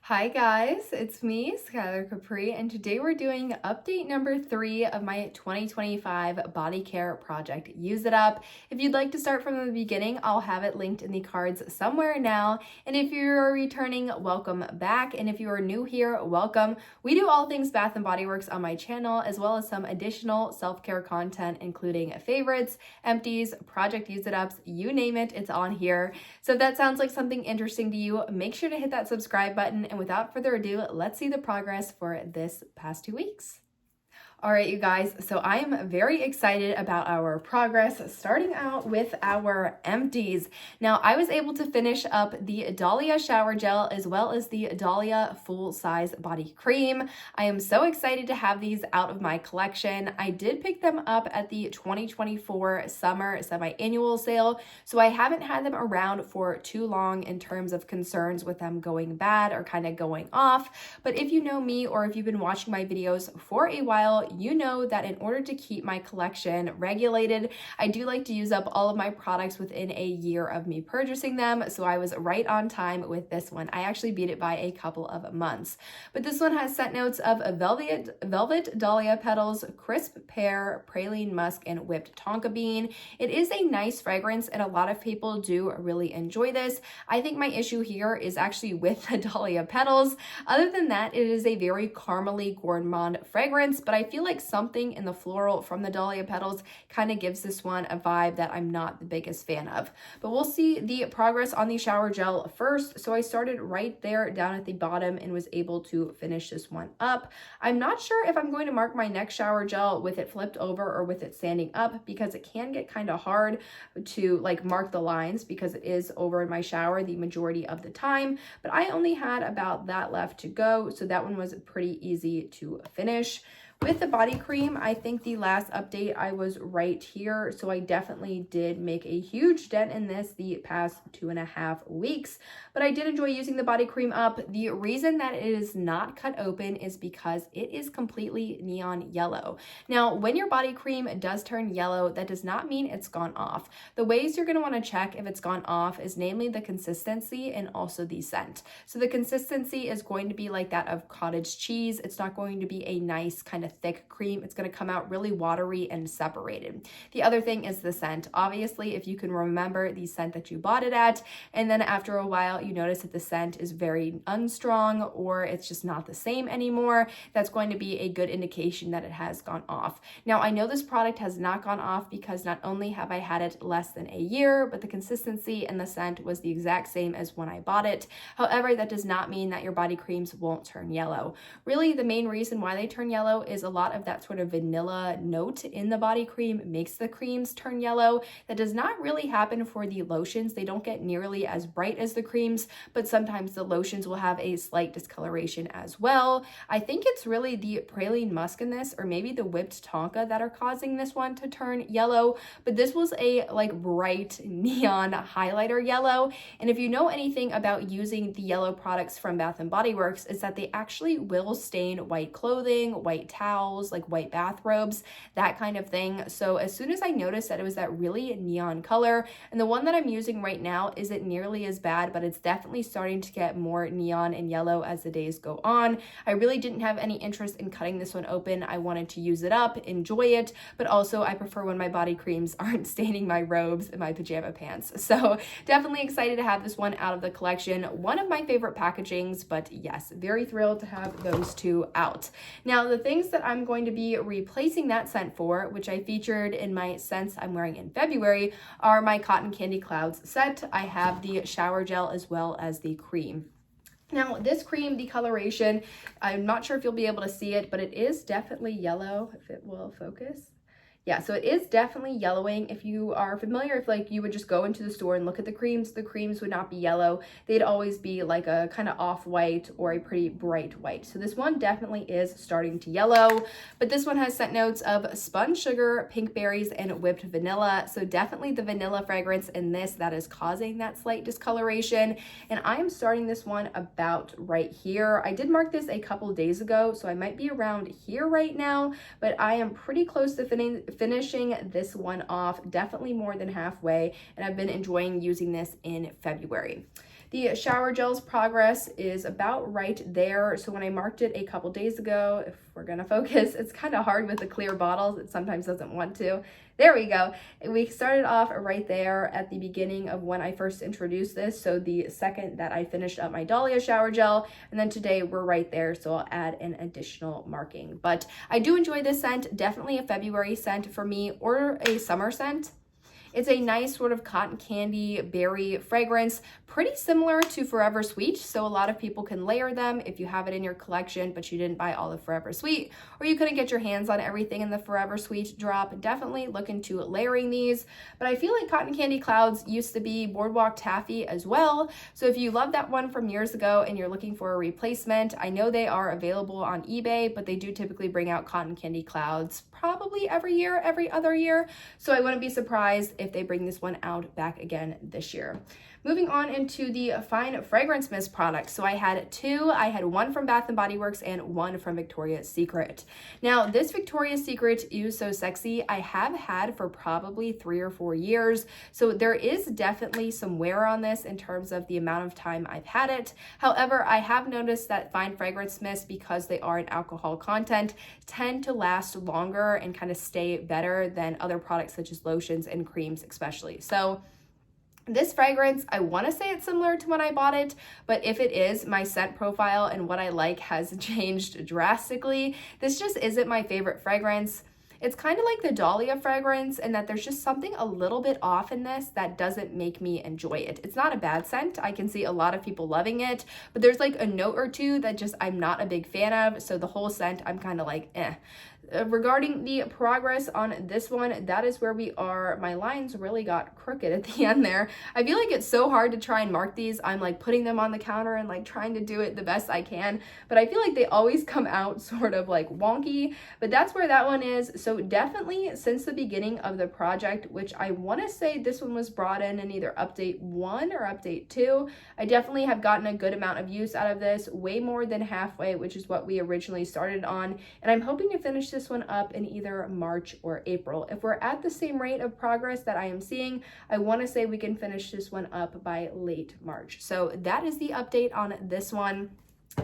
Hi guys, it's me, Skylar Capri, and today we're doing update number 3 of my 2025 body care project. Use It Up. If you'd like to start from the beginning, I'll have it linked in the cards somewhere now. And if you're returning, welcome back. And if you are new here, welcome. We do all things Bath and Body Works on my channel, as well as some additional self-care content, including favorites, empties, project Use It Ups, you name it, it's on here. So if that sounds like something interesting to you, make sure to hit that subscribe button. And without further ado, let's see the progress for this past 2 weeks. All right, you guys, so I am very excited about our progress, starting out with our empties. Now, I was able to finish up the Dahlia shower gel as well as the Dahlia full-size body cream. I am so excited to have these out of my collection. I did pick them up at the 2024 summer semi-annual sale, so I haven't had them around for too long in terms of concerns with them going bad or kind of going off. But if you know me, or if you've been watching my videos for a while, you know that in order to keep my collection regulated, I do like to use up all of my products within a year of me purchasing them. So I was right on time with this one. I actually beat it by a couple of months. But this one has scent notes of velvet dahlia petals, crisp pear, praline musk, and whipped tonka bean. It is a nice fragrance, and a lot of people do really enjoy this. I think my issue here is actually with the dahlia petals. Other than that, it is a very caramely gourmand fragrance, but I feel like something in the floral from the dahlia petals kind of gives this one a vibe that I'm not the biggest fan of. But we'll see the progress on the shower gel first. So I started right there down at the bottom and was able to finish this one up. I'm not sure if I'm going to mark my next shower gel with it flipped over or with it standing up, because it can get kind of hard to mark the lines because it is over in my shower the majority of the time. But I only had about that left to go, so that one was pretty easy to finish. With the body cream, I think the last update I was right here, so I definitely did make a huge dent in this the past 2.5 weeks, but I did enjoy using the body cream up. The reason that it is not cut open is because it is completely neon yellow. Now, when your body cream does turn yellow, that does not mean it's gone off. The ways you're going to want to check if it's gone off is namely the consistency and also the scent. So the consistency is going to be like that of cottage cheese. It's not going to be a nice kind of thick cream. It's going to come out really watery and separated. The other thing is the scent. Obviously, if you can remember the scent that you bought it at, and then after a while you notice that the scent is very unstrong or it's just not the same anymore, that's going to be a good indication that it has gone off. Now, I know this product has not gone off because not only have I had it less than a year, but the consistency and the scent was the exact same as when I bought it. However, that does not mean that your body creams won't turn yellow. Really, the main reason why they turn yellow is a lot of that sort of vanilla note in the body cream makes the creams turn yellow. That does not really happen for the lotions. They don't get nearly as bright as the creams, but sometimes the lotions will have a slight discoloration as well. I think it's really the praline musk in this, or maybe the whipped tonka, that are causing this one to turn yellow, but this was a bright neon highlighter yellow. And if you know anything about using the yellow products from Bath and Body Works, is that they actually will stain white clothing, white towels, like white bathrobes, that kind of thing. So as soon as I noticed that it was that really neon color, and the one that I'm using right now isn't nearly as bad, but it's definitely starting to get more neon and yellow as the days go on. I really didn't have any interest in cutting this one open. I wanted to use it up, enjoy it, but also I prefer when my body creams aren't staining my robes and my pajama pants. So definitely excited to have this one out of the collection. One of my favorite packagings, but yes, very thrilled to have those two out. Now, the things that I'm going to be replacing that scent for, which I featured in my scents I'm wearing in February, are my Cotton Candy Clouds set. I have the shower gel as well as the cream. Now, this cream, the coloration, I'm not sure if you'll be able to see it, but it is definitely yellow, if it will focus. Yeah, so it is definitely yellowing. If you are familiar, if you would just go into the store and look at the creams would not be yellow. They'd always be like a kind of off-white or a pretty bright white. So this one definitely is starting to yellow, but this one has scent notes of spun sugar, pink berries, and whipped vanilla. So definitely the vanilla fragrance in this that is causing that slight discoloration. And I am starting this one about right here. I did mark this a couple days ago, so I might be around here right now, but I am pretty close to finishing this one off, definitely more than halfway, and I've been enjoying using this in February. The shower gel's progress is about right there. So when I marked it a couple days ago, if we're gonna focus, it's kind of hard with the clear bottles. It sometimes doesn't want to. There we go. We started off right there at the beginning of when I first introduced this. So the second that I finished up my Dahlia shower gel, and then today we're right there. So I'll add an additional marking. But I do enjoy this scent, definitely a February scent for me, or a summer scent. It's a nice sort of cotton candy berry fragrance, pretty similar to Forever Sweet. So a lot of people can layer them if you have it in your collection, but you didn't buy all the Forever Sweet, or you couldn't get your hands on everything in the Forever Sweet drop. Definitely look into layering these. But I feel like Cotton Candy Clouds used to be Boardwalk Taffy as well. So if you love that one from years ago and you're looking for a replacement, I know they are available on eBay, but they do typically bring out Cotton Candy Clouds probably every year, every other year. So I wouldn't be surprised if they bring this one out back again this year. Moving on into the Fine Fragrance Mist products. So I had two. I had one from Bath & Body Works and one from Victoria's Secret. Now, this Victoria's Secret You So Sexy I have had for probably 3 or 4 years. So there is definitely some wear on this in terms of the amount of time I've had it. However, I have noticed that Fine Fragrance Mist, because they are an alcohol content, tend to last longer and kind of stay better than other products such as lotions and creams especially. So this fragrance, I want to say it's similar to when I bought it, but if it is, my scent profile and what I like has changed drastically. This just isn't my favorite fragrance. It's kind of like the Dahlia fragrance in that there's just something a little bit off in this that doesn't make me enjoy it. It's not a bad scent. I can see a lot of people loving it, but there's like a note or two that just I'm not a big fan of. So the whole scent, I'm kind of like, eh. Regarding the progress on this one, that is where we are. My lines really got crooked at the end there. I feel like it's so hard to try and mark these. I'm like putting them on the counter and like trying to do it the best I can, but I feel like they always come out sort of like wonky, but that's where that one is. So definitely since the beginning of the project, which I want to say this one was brought in either update 1 or update 2, I definitely have gotten a good amount of use out of this, way more than halfway, which is what we originally started on. And I'm hoping to finish this one up in either March or April. If we're at the same rate of progress that I am seeing, I want to say we can finish this one up by late March. So that is the update on this one.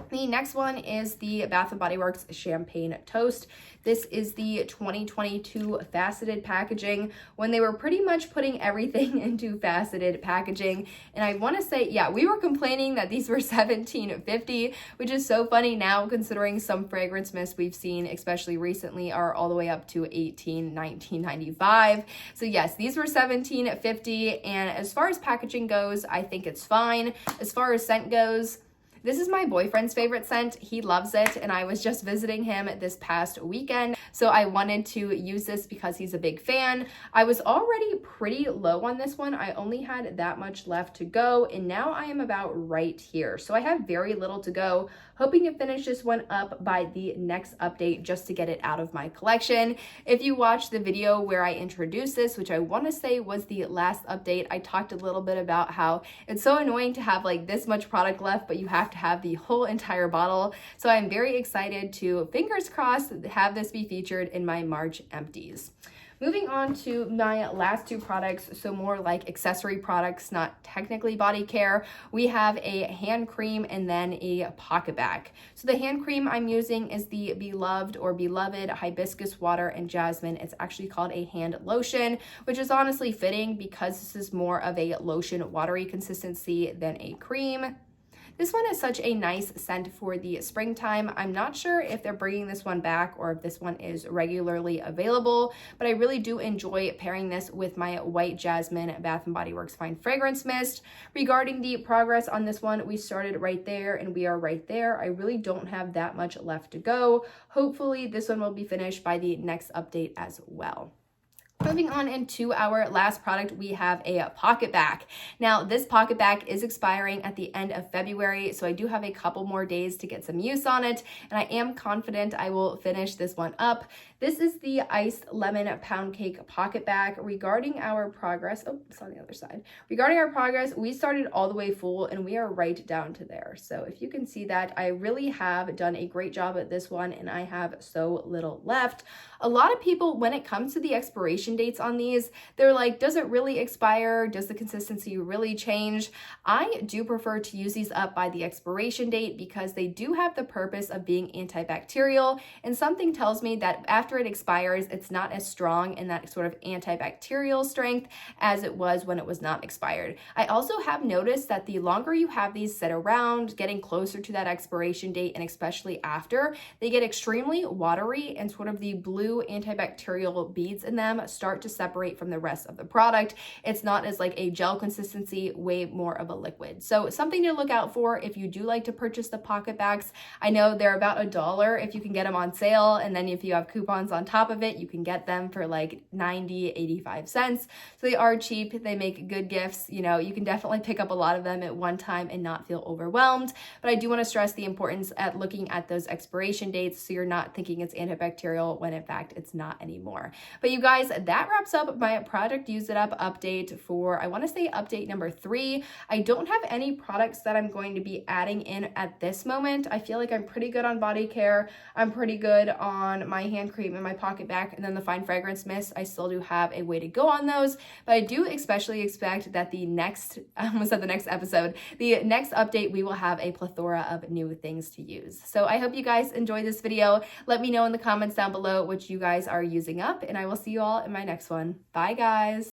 The next one is the Bath & Body Works Champagne Toast. This is the 2022 faceted packaging, when they were pretty much putting everything into faceted packaging. And I want to say, yeah, we were complaining that these were $17.50, which is so funny now considering some fragrance mists we've seen, especially recently, are all the way up to $18, $19.95. So yes, these were $17.50. And as far as packaging goes, I think it's fine. As far as scent goes, this is my boyfriend's favorite scent. He loves it, and I was just visiting him this past weekend, so I wanted to use this because he's a big fan. I was already pretty low on this one. I only had that much left to go, and now I am about right here. So I have very little to go, hoping to finish this one up by the next update just to get it out of my collection. If you watched the video where I introduced this, which I want to say was the last update, I talked a little bit about how it's so annoying to have like this much product left, but you have to have the whole entire bottle. So I'm very excited to, fingers crossed, have this be featured in my March empties. Moving on to my last two products, so more like accessory products, not technically body care. We have a hand cream and then a pocket bag. So the hand cream I'm using is the Beloved or Beloved Hibiscus Water and Jasmine. It's actually called a hand lotion, which is honestly fitting because this is more of a lotion watery consistency than a cream. This one is such a nice scent for the springtime. I'm not sure if they're bringing this one back or if this one is regularly available, but I really do enjoy pairing this with my White Jasmine Bath & Body Works Fine Fragrance Mist. Regarding the progress on this one, we started right there and we are right there. I really don't have that much left to go. Hopefully this one will be finished by the next update as well. Moving on into our last product, we have a pocket bag. Now, this pocket bag is expiring at the end of February, so I do have a couple more days to get some use on it, and I am confident I will finish this one up. This is the iced lemon pound cake pocket bag. Regarding our progress, oh, it's on the other side. Regarding our progress, we started all the way full and we are right down to there. So if you can see that, I really have done a great job at this one and I have so little left. A lot of people, when it comes to the expiration dates on these, they're like, does it really expire? Does the consistency really change? I do prefer to use these up by the expiration date because they do have the purpose of being antibacterial, and something tells me that after it expires, it's not as strong in that sort of antibacterial strength as it was when it was not expired. I also have noticed that the longer you have these sit around, getting closer to that expiration date, and especially after, they get extremely watery and sort of the blue antibacterial beads in them start to separate from the rest of the product. It's not as like a gel consistency, way more of a liquid. So something to look out for if you do like to purchase the pocket bags. I know they're about $1 if you can get them on sale, and then if you have coupons on top of it, you can get them for like 90, 85 cents. So they are cheap. They make good gifts. You know, you can definitely pick up a lot of them at one time and not feel overwhelmed. But I do want to stress the importance at looking at those expiration dates so you're not thinking it's antibacterial when in fact it's not anymore. But you guys, that wraps up my Project Use It Up update for, I want to say, update number 3. I don't have any products that I'm going to be adding in at this moment. I feel like I'm pretty good on body care. I'm pretty good on my hand cream and my pocket bag, and then the fine fragrance mist. I still do have a way to go on those, but I do especially expect that the next, I almost said the next episode, the next update, we will have a plethora of new things to use. So I hope you guys enjoyed this video. Let me know in the comments down below what you guys are using up, and I will see you all in my next one. Bye, guys.